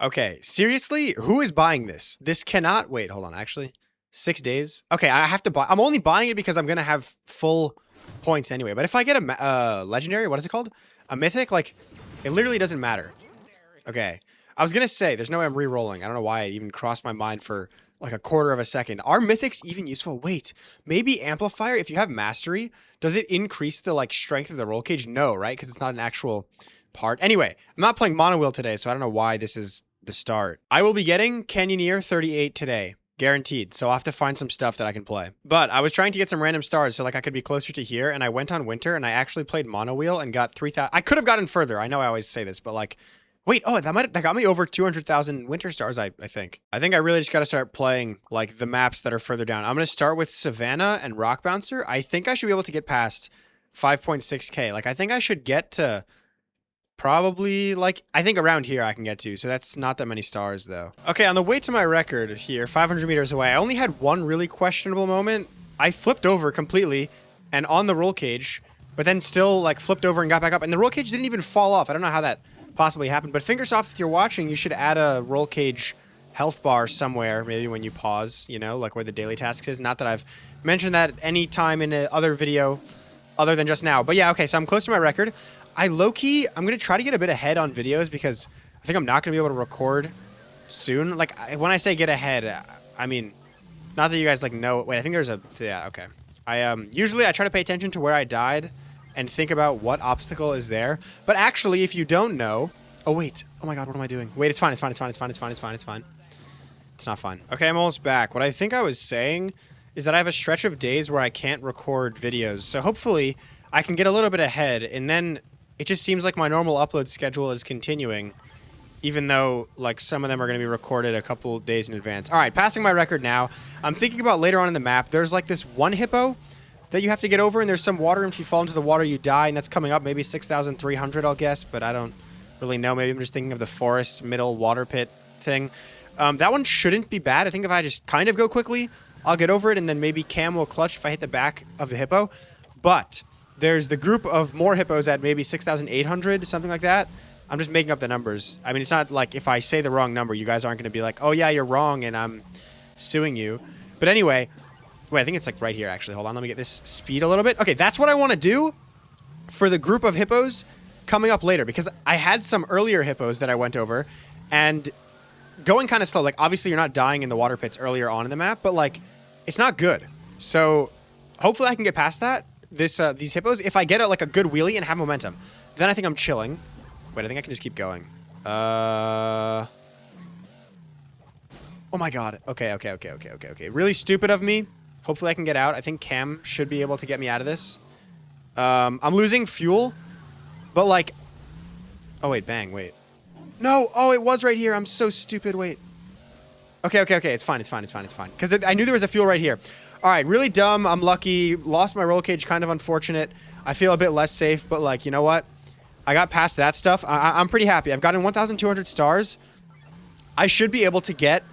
Okay, seriously? Who is buying this? This cannot wait. Hold on, actually. 6 days. Okay, I have to buy. I'm only buying it because I'm gonna have full points anyway. But if I get a legendary, what is it called? A mythic, like it literally doesn't matter. Okay, I was gonna say there's no way I'm re-rolling. I don't know why it even crossed my mind for like a quarter of a second. Are mythics even useful? Wait, maybe amplifier. If you have mastery, does it increase the like strength of the roll cage? No, right? Because it's not an actual part. Anyway, I'm not playing mono wheel today, so I don't know why this is the start. I will be getting Canyoneer 38 today. Guaranteed. So I'll have to find some stuff that I can play. But I was trying to get some random stars so like I could be closer to here, and I went on winter and I actually played mono wheel and got 3,000. I could have gotten further. I know I always say this, but like, wait, oh, that got me over 200,000 winter stars, I think. I think I really just got to start playing like the maps that are further down. I'm going to start with Savannah and Rock Bouncer. I think I should be able to get past 5.6k. Like I think I should get to probably, like, I think around here I can get to, so that's not that many stars, though. Okay, on the way to my record here, 500 meters away, I only had one really questionable moment. I flipped over completely and on the roll cage, but then still, like, flipped over and got back up, and the roll cage didn't even fall off. I don't know how that possibly happened, but fingers off if you're watching, you should add a roll cage health bar somewhere, maybe when you pause, you know, like where the daily tasks is. Not that I've mentioned that any time in another video other than just now, but yeah, okay, so I'm close to my record. I'm going to try to get a bit ahead on videos because I think I'm not going to be able to record soon. Like, when I say get ahead, I mean, not that you guys, like, know. Wait, I think there's a... Yeah, okay. Usually I try to pay attention to where I died and think about what obstacle is there. But actually, if you don't know... Oh, wait. Oh, my God, what am I doing? Wait, it's fine, it's fine, it's fine, it's fine, it's fine, it's fine, it's fine. It's not fine. Okay, I'm almost back. What I think I was saying is that I have a stretch of days where I can't record videos. So hopefully I can get a little bit ahead, and then... It just seems like my normal upload schedule is continuing, even though, like, some of them are going to be recorded a couple days in advance. All right, passing my record now. I'm thinking about later on in the map. There's, like, this one hippo that you have to get over, and there's some water, and if you fall into the water, you die, and that's coming up. Maybe 6,300, I'll guess, but I don't really know. Maybe I'm just thinking of the forest middle water pit thing. That one shouldn't be bad. I think if I just kind of go quickly, I'll get over it, and then maybe Cam will clutch if I hit the back of the hippo. But... there's the group of more hippos at maybe 6,800, something like that. I'm just making up the numbers. I mean, it's not like if I say the wrong number, you guys aren't going to be like, oh, yeah, you're wrong, and I'm suing you. But anyway, wait, I think it's like right here, actually. Hold on, let me get this speed a little bit. Okay, that's what I want to do for the group of hippos coming up later, because I had some earlier hippos that I went over, and going kind of slow. Like, obviously, you're not dying in the water pits earlier on in the map, but, like, it's not good. So hopefully I can get past that. These hippos, if I get like a good wheelie and have momentum, then I think I'm chilling. Wait, I think I can just keep going. Oh my God. Okay. Really stupid of me. Hopefully I can get out. I think Cam should be able to get me out of this. I'm losing fuel, but like, oh wait, bang, wait. No, oh, it was right here. I'm so stupid. Wait. Okay. It's fine. Because I knew there was a fuel right here. All right, really dumb. I'm lucky. Lost my roll cage. Kind of unfortunate. I feel a bit less safe, but like, you know what? I got past that stuff. I'm pretty happy. I've gotten 1,200 stars. I should be able to get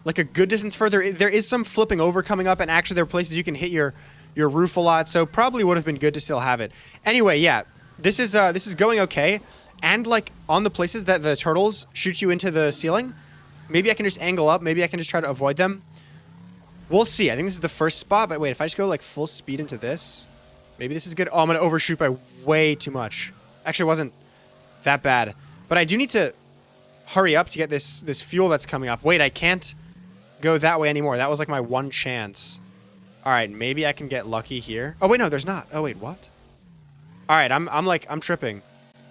like a good distance further. There is some flipping over coming up, and actually there are places you can hit your roof a lot, so probably would have been good to still have it. Anyway, yeah, this is going okay. And like on the places that the turtles shoot you into the ceiling, maybe I can just angle up. Maybe I can just try to avoid them. We'll see. I think this is the first spot, but wait, if I just go like full speed into this, maybe this is good. Oh, I'm going to overshoot by way too much. Actually, it wasn't that bad, but I do need to hurry up to get this fuel that's coming up. Wait, I can't go that way anymore. That was like my one chance. All right, maybe I can get lucky here. Oh, wait, no, there's not. Oh, wait, what? All right, I'm tripping.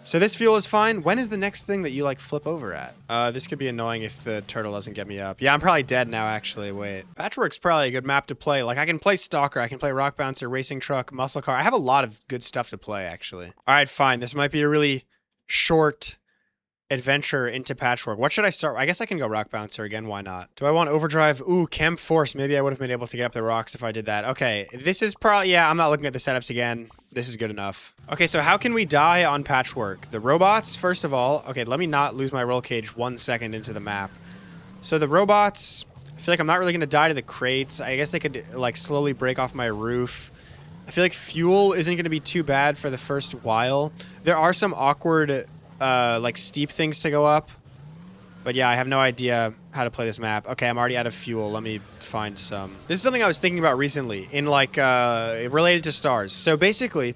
So this fuel is fine. When is the next thing that you, like, flip over at? This could be annoying if the turtle doesn't get me up. Yeah, I'm probably dead now, actually. Wait. Patchwork's probably a good map to play. Like, I can play Stalker. I can play Rock Bouncer, Racing Truck, Muscle Car. I have a lot of good stuff to play, actually. All right, fine. This might be a really short adventure into Patchwork. What should I start? I guess I can go Rock Bouncer again. Why not? Do I want Overdrive? Ooh, Camp Force. Maybe I would have been able to get up the rocks if I did that. Okay, this is probably... Yeah, I'm not looking at the setups again. This is good enough. Okay, so how can we die on Patchwork? The robots, first of all. Okay, let me not lose my roll cage 1 second into the map. So the robots... I feel like I'm not really going to die to the crates. I guess they could, like, slowly break off my roof. I feel like fuel isn't going to be too bad for the first while. There are some awkward... like steep things to go up. But yeah, I have no idea how to play this map. Okay, I'm already out of fuel. Let me find some. This is something I was thinking about recently in like related to stars. So basically,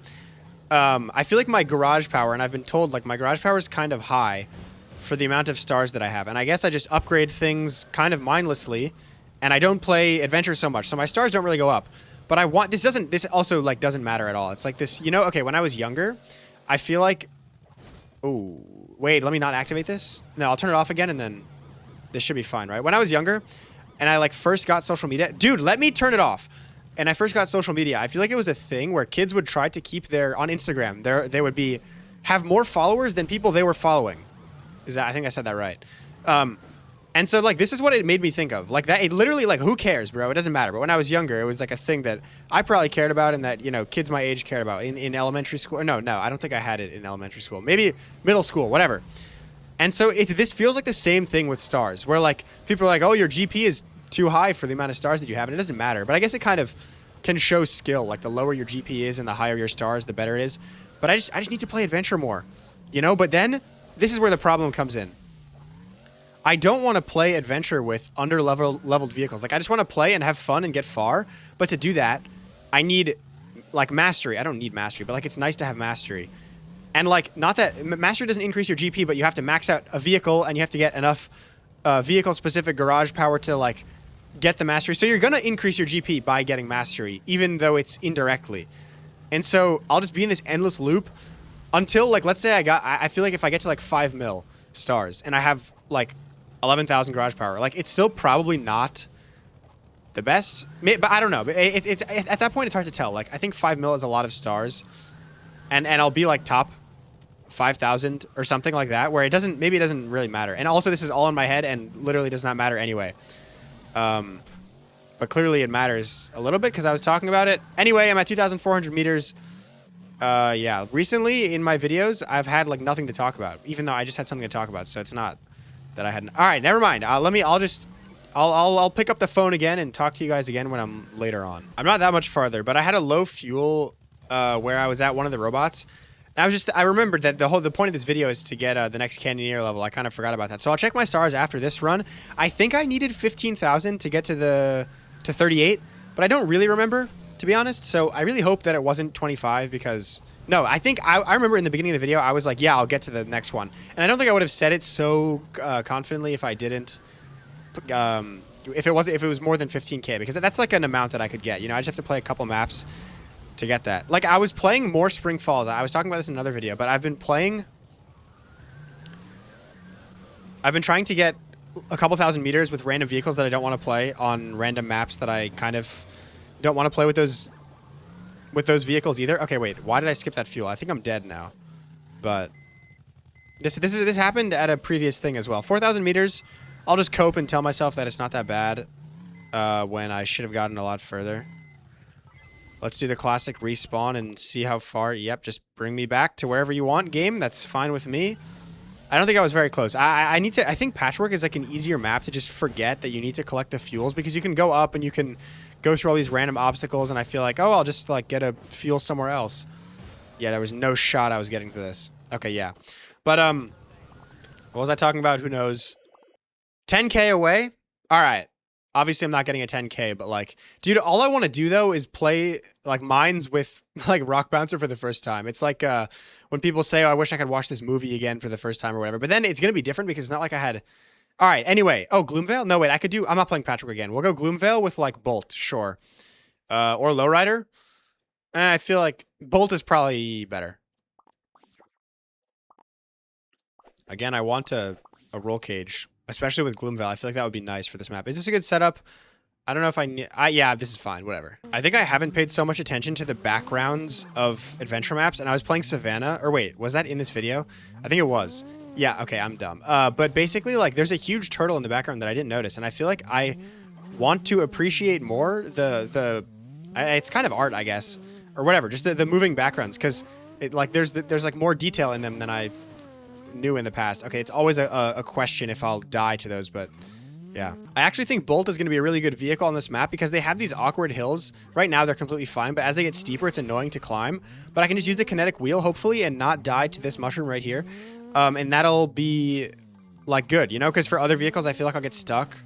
I feel like my garage power, and I've been told like my garage power is kind of high for the amount of stars that I have. And I guess I just upgrade things kind of mindlessly, and I don't play adventure so much. So my stars don't really go up. But I want, this also like doesn't matter at all. It's like this, you know, okay, when I was younger, I feel like, oh, wait, let me not activate this. No, I'll turn it off again and then this should be fine, right? When I was younger and I like first got social media, dude, let me turn it off. And I first got social media, I feel like it was a thing where kids would try to keep on Instagram, they would have more followers than people they were following. I think I said that right. And so, like, this is what it made me think of. Like, that, it literally, like, who cares, bro? It doesn't matter. But when I was younger, it was, like, a thing that I probably cared about and that, you know, kids my age cared about in elementary school. No, I don't think I had it in elementary school. Maybe middle school, whatever. And so, this feels like the same thing with stars, where, like, people are like, oh, your GP is too high for the amount of stars that you have, and it doesn't matter. But I guess it kind of can show skill. Like, the lower your GP is and the higher your stars, the better it is. But I just need to play adventure more, you know? But then, this is where the problem comes in. I don't want to play adventure with leveled vehicles. Like, I just want to play and have fun and get far. But to do that, I need, like, mastery. I don't need mastery, but, like, it's nice to have mastery. And, like, not that... Mastery doesn't increase your GP, but you have to max out a vehicle, and you have to get enough vehicle-specific garage power to, like, get the mastery. So you're going to increase your GP by getting mastery, even though it's indirectly. And so I'll just be in this endless loop until, like, let's say I feel like if I get to, like, 5 mil stars, and I have, like... 11,000 garage power. Like, it's still probably not the best, but I don't know. It's at that point, it's hard to tell. Like, I think 5 mil is a lot of stars, and I'll be like top 5,000 or something like that, where maybe it doesn't really matter. And also, this is all in my head and literally does not matter anyway. But clearly, it matters a little bit because I was talking about it. Anyway, I'm at 2,400 meters. Yeah, recently in my videos, I've had like nothing to talk about, even though I just had something to talk about. So it's not that I hadn't. All right, never mind. I'll pick up the phone again and talk to you guys again when I'm later on. I'm not that much farther, but I had a low fuel where I was at one of the robots. And I remembered that the point of this video is to get the next Canyoneer level. I kind of forgot about that. So I'll check my stars after this run. I think I needed 15,000 to get to 38, but I don't really remember, to be honest. So I really hope that it wasn't 25 because... No, I think I remember in the beginning of the video, I was like, yeah, I'll get to the next one. And I don't think I would have said it so confidently if I didn't, if it was more than 15K, because that's like an amount that I could get. You know, I just have to play a couple maps to get that. Like, I was playing more Spring Falls. I was talking about this in another video, but I've been trying to get a couple thousand meters with random vehicles that I don't want to play on random maps that I kind of don't want to play with those vehicles either. Okay, wait. Why did I skip that fuel? I think I'm dead now. But this happened at a previous thing as well. 4,000 meters. I'll just cope and tell myself that it's not that bad when I should have gotten a lot further. Let's do the classic respawn and see how far. Yep, just bring me back to wherever you want, game. That's fine with me. I don't think I was very close. I think Patchwork is like an easier map to just forget that you need to collect the fuels, because you can go up and you can go through all these random obstacles, and I feel like, oh, I'll just like get a fuel somewhere else. Yeah, there was no shot I was getting to this. Okay, yeah. But what was I talking about? Who knows? 10K away? All right. Obviously, I'm not getting a 10K, but like, dude, all I want to do though is play like mines with like Rock Bouncer for the first time. It's like when people say, oh, I wish I could watch this movie again for the first time or whatever. But then it's going to be different because it's not like I had... All right, anyway. Oh, Gloomvale? No, wait, I'm not playing Patchwork again. We'll go Gloomvale with like Bolt, sure. Or Lowrider. I feel like Bolt is probably better. Again, I want a roll cage, especially with Gloomvale. I feel like that would be nice for this map. Is this a good setup? I don't know if I need... yeah, this is fine. Whatever. I think I haven't paid so much attention to the backgrounds of adventure maps, and I was playing Savannah. Or wait, was that in this video? I think it was. Yeah, okay, I'm dumb. But basically, like, there's a huge turtle in the background that I didn't notice, and I feel like I want to appreciate more it's kind of art, I guess, or whatever, just the moving backgrounds, because like there's like more detail in them than I knew in the past. Okay, it's always a question if I'll die to those, but yeah. I actually think Bolt is going to be a really good vehicle on this map because they have these awkward hills. Right now, they're completely fine, but as they get steeper, it's annoying to climb. But I can just use the kinetic wheel, hopefully, and not die to this mushroom right here. And that'll be like good, you know, because for other vehicles, I feel like I'll get stuck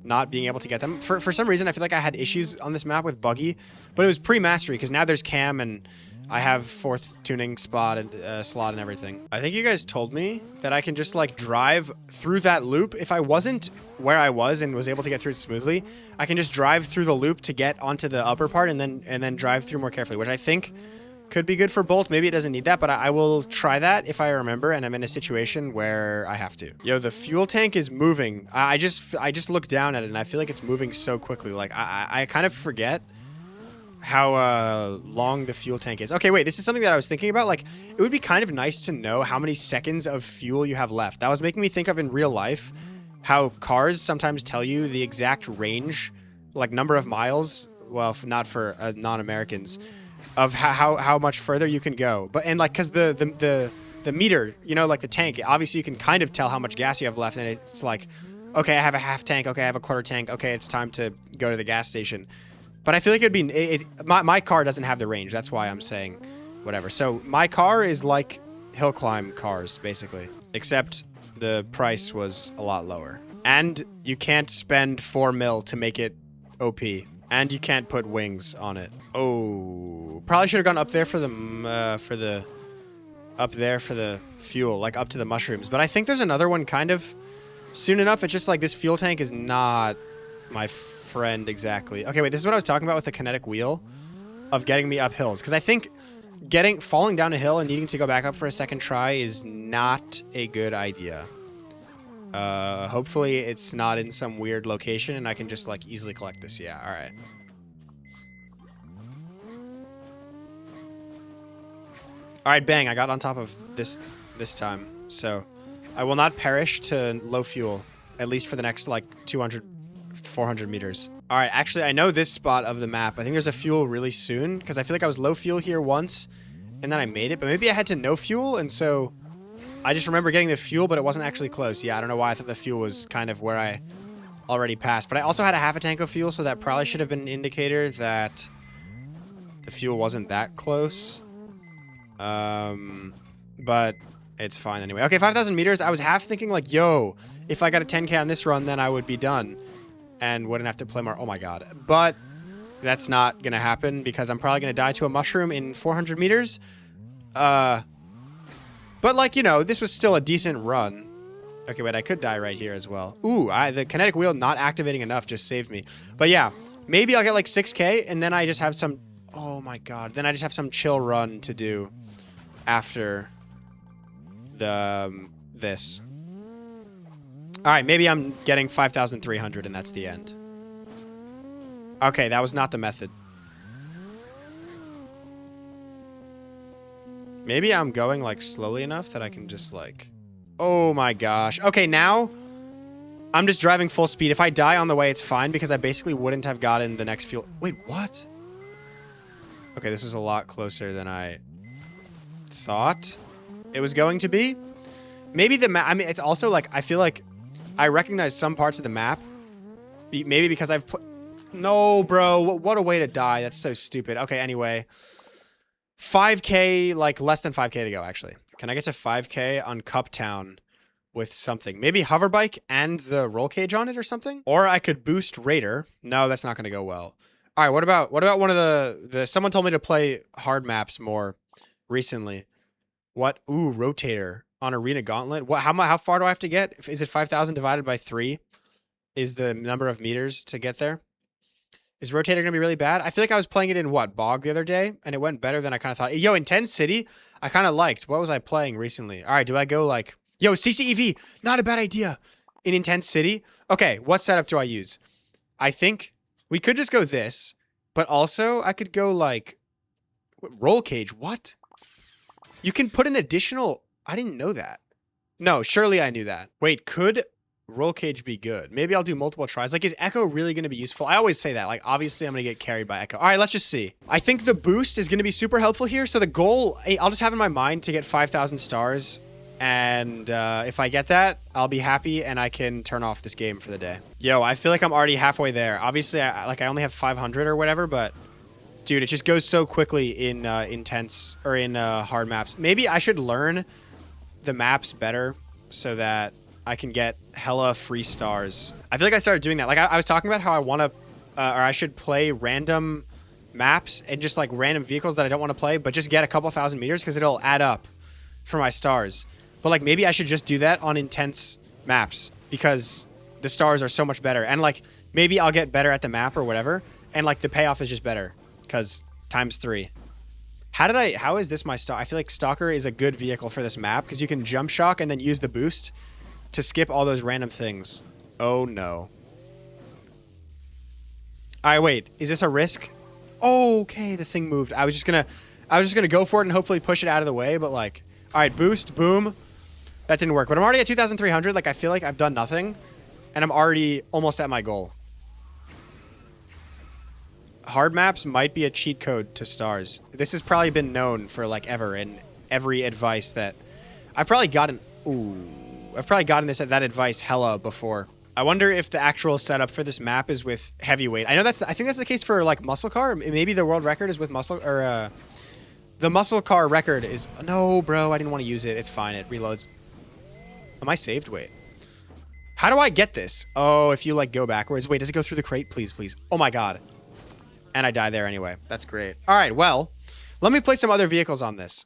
not being able to get them. For some reason, I feel like I had issues on this map with buggy, but it was pre-mastery because now there's cam and I have 4th tuning spot and slot and everything. I think you guys told me that I can just like drive through that loop. If I wasn't where I was and was able to get through it smoothly, I can just drive through the loop to get onto the upper part and then drive through more carefully, which I think could be good for Bolt. Maybe it doesn't need that, but I will try that if I remember and I'm in a situation where I have to. Yo, the fuel tank is moving. I just looked down at it and I feel like it's moving so quickly. Like I kind of forget how long the fuel tank is. Okay, wait, this is something that I was thinking about. Like, it would be kind of nice to know how many seconds of fuel you have left. That was making me think of in real life how cars sometimes tell you the exact range, like number of miles, well, not for non-Americans, of how much further you can go. But and like, cause the meter, you know, like the tank, obviously you can kind of tell how much gas you have left, and it's like, okay, I have a half tank, okay, I have a quarter tank, okay, it's time to go to the gas station. But I feel like it'd be, my car doesn't have the range, that's why I'm saying whatever. So my car is like hill climb cars, basically, except the price was a lot lower. And you can't spend 4 mil to make it OP. And you can't put wings on it. Oh, probably should have gone up there for the fuel, like up to the mushrooms. But I think there's another one kind of soon enough. It's just like this fuel tank is not my friend exactly. Okay, wait, this is what I was talking about with the kinetic wheel of getting me up hills. Because I think falling down a hill and needing to go back up for a second try is not a good idea. Hopefully it's not in some weird location and I can just like easily collect this. Yeah, all right. All right, bang, I got on top of this time. So I will not perish to low fuel, at least for the next like 200, 400 meters. All right, actually, I know this spot of the map. I think there's a fuel really soon because I feel like I was low fuel here once and then I made it, but maybe I had to no fuel, and so I just remember getting the fuel, but it wasn't actually close. Yeah, I don't know why I thought the fuel was kind of where I already passed. But I also had a half a tank of fuel, so that probably should have been an indicator that the fuel wasn't that close. But it's fine anyway. Okay, 5,000 meters. I was half thinking like, yo, if I got a 10K on this run, then I would be done and wouldn't have to play more. Oh my God. But that's not going to happen because I'm probably going to die to a mushroom in 400 meters. But, like, you know, this was still a decent run. Okay, wait, I could die right here as well. Ooh, the kinetic wheel not activating enough just saved me. But, yeah, maybe I'll get, like, 6K, and then I just have some... Oh, my God. Then I just have some chill run to do after this. All right, maybe I'm getting 5,300, and that's the end. Okay, that was not the method. Maybe I'm going, like, slowly enough that I can just, like... Oh, my gosh. Okay, now I'm just driving full speed. If I die on the way, it's fine because I basically wouldn't have gotten the next fuel... Wait, what? Okay, this was a lot closer than I thought it was going to be. Maybe the map... I mean, it's also, like, I feel like I recognize some parts of the map. Maybe because I've... No, bro. What a way to die. That's so stupid. Okay, anyway... 5K, like less than 5K to go, actually. Can I get to 5K on Cup Town with something? Maybe hover bike and the roll cage on it or something? Or I could boost Raider. No, that's not going to go well. All right, what about one of the someone told me to play hard maps more recently. What? Ooh, Rotator on Arena Gauntlet. What? How far do I have to get? Is it 5,000 divided by 3? Is the number of meters to get there? Is Rotator going to be really bad? I feel like I was playing it in, what, Bog the other day? And it went better than I kind of thought. Yo, Intense City, I kind of liked. What was I playing recently? All right, do I go like... Yo, CCEV, not a bad idea. In Intense City? Okay, what setup do I use? I think we could just go this. But also, I could go like... Roll cage, what? You can put an additional... I didn't know that. No, surely I knew that. Wait, could... Roll cage be good? Maybe I'll do multiple tries. Like, is Echo really going to be useful? I always say that. Like, obviously, I'm going to get carried by Echo. All right, let's just see. I think the boost is going to be super helpful here. So the goal, I'll just have in my mind to get 5,000 stars. And if I get that, I'll be happy and I can turn off this game for the day. Yo, I feel like I'm already halfway there. Obviously, I only have 500 or whatever, but... Dude, it just goes so quickly in intense or in hard maps. Maybe I should learn the maps better so that I can get hella free stars. I feel like I started doing that. Like I was talking about how I want to, or I should play random maps and just like random vehicles that I don't want to play, but just get a couple thousand meters because it'll add up for my stars. But like maybe I should just do that on intense maps because the stars are so much better. And like maybe I'll get better at the map or whatever. And like the payoff is just better because ×3. How is this my stock? I feel like Stalker is a good vehicle for this map because you can jump shock and then use the boost to skip all those random things. Oh no. All right, wait. Is this a risk? Oh, okay, the thing moved. I was just gonna go for it and hopefully push it out of the way, but like, all right, boost, boom. That didn't work, but I'm already at 2,300. Like, I feel like I've done nothing, and I'm already almost at my goal. Hard maps might be a cheat code to stars. This has probably been known for like ever in every advice that I've probably gotten. Ooh, I've probably gotten that advice hella before. I wonder if the actual setup for this map is with heavyweight. I know I think that's the case for like muscle car. Maybe the world record is with muscle or the muscle car record is. No, bro, I didn't want to use it. It's fine. It reloads. Am I saved? Wait. How do I get this? Oh, if you like go backwards. Wait, does it go through the crate? Please, please. Oh my god. And I die there anyway. That's great. All right, well, let me play some other vehicles on this.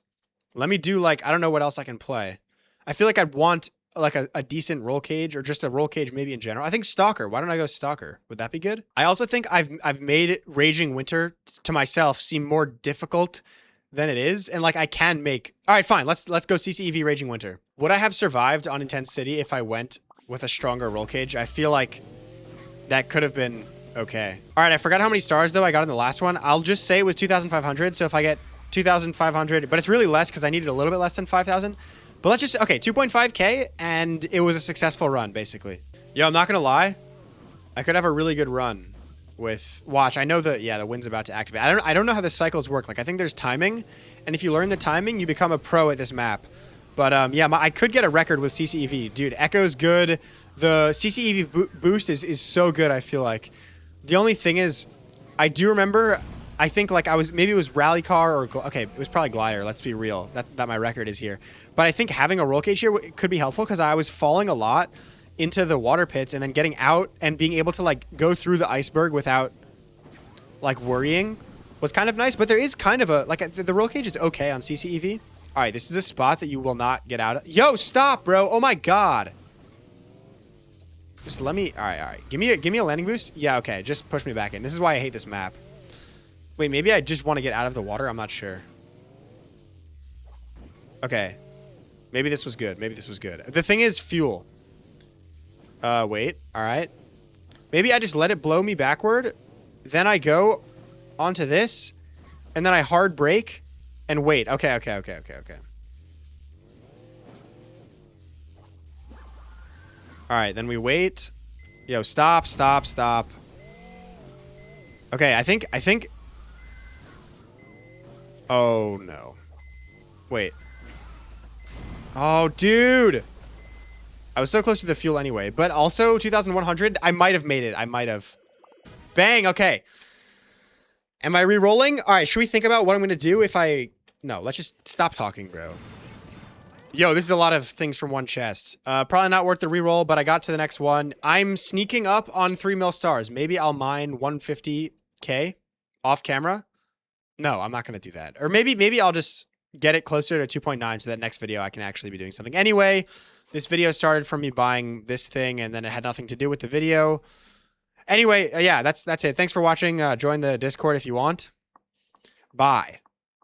Let me do like, I don't know what else I can play. I feel like I'd want like a decent roll cage or just a roll cage maybe in general. I think Stalker. Why don't I go Stalker? Would that be good? I also think I've made Raging Winter to myself seem more difficult than it is. And like I can make, all right, fine. Let's go CCEV Raging Winter. Would I have survived on Intense City if I went with a stronger roll cage? I feel like that could have been okay. All right, I forgot how many stars, though, I got in the last one. I'll just say it was 2,500, so if I get 2,500, but it's really less because I needed a little bit less than 5,000. But let's just, okay, 2.5K, and it was a successful run, basically. Yo, I'm not going to lie. I could have a really good run with, watch, I know that, yeah, the wind's about to activate. I don't know how the cycles work. Like, I think there's timing, and if you learn the timing, you become a pro at this map. But, yeah, I could get a record with CCEV. Dude, Echo's good. The CCEV boost is so good, I feel like. The only thing is, I do remember, I think like maybe it was rally car or, okay, it was probably glider. Let's be real. That my record is here. But I think having a roll cage here could be helpful because I was falling a lot into the water pits and then getting out and being able to like go through the iceberg without like worrying was kind of nice. But there is kind of a, like the roll cage is okay on CCEV. All right, this is a spot that you will not get out of. Yo, stop, bro. Oh my God. Just let me, all right. Give me a landing boost. Yeah, okay, just push me back in. This is why I hate this map. Wait, maybe I just want to get out of the water. I'm not sure. Okay. Maybe this was good. Maybe this was good. The thing is fuel. Wait. All right. Maybe I just let it blow me backward. Then I go onto this. And then I hard brake and wait. Okay. All right, then we wait. Yo, stop. Okay, I think. Oh, no. Wait. Oh, dude. I was so close to the fuel anyway, but also 2,100. I might have made it. I might have. Bang, okay. Am I re-rolling? All right, should we think about what I'm going to do if I... No, let's just stop talking, bro. Yo, this is a lot of things from one chest. Probably not worth the reroll, but I got to the next one. I'm sneaking up on 3 mil stars. Maybe I'll mine 150K off camera. No, I'm not going to do that. Or maybe I'll just get it closer to 2.9 so that next video I can actually be doing something. Anyway, this video started from me buying this thing, and then it had nothing to do with the video. Anyway, yeah, that's it. Thanks for watching. Join the Discord if you want. Bye.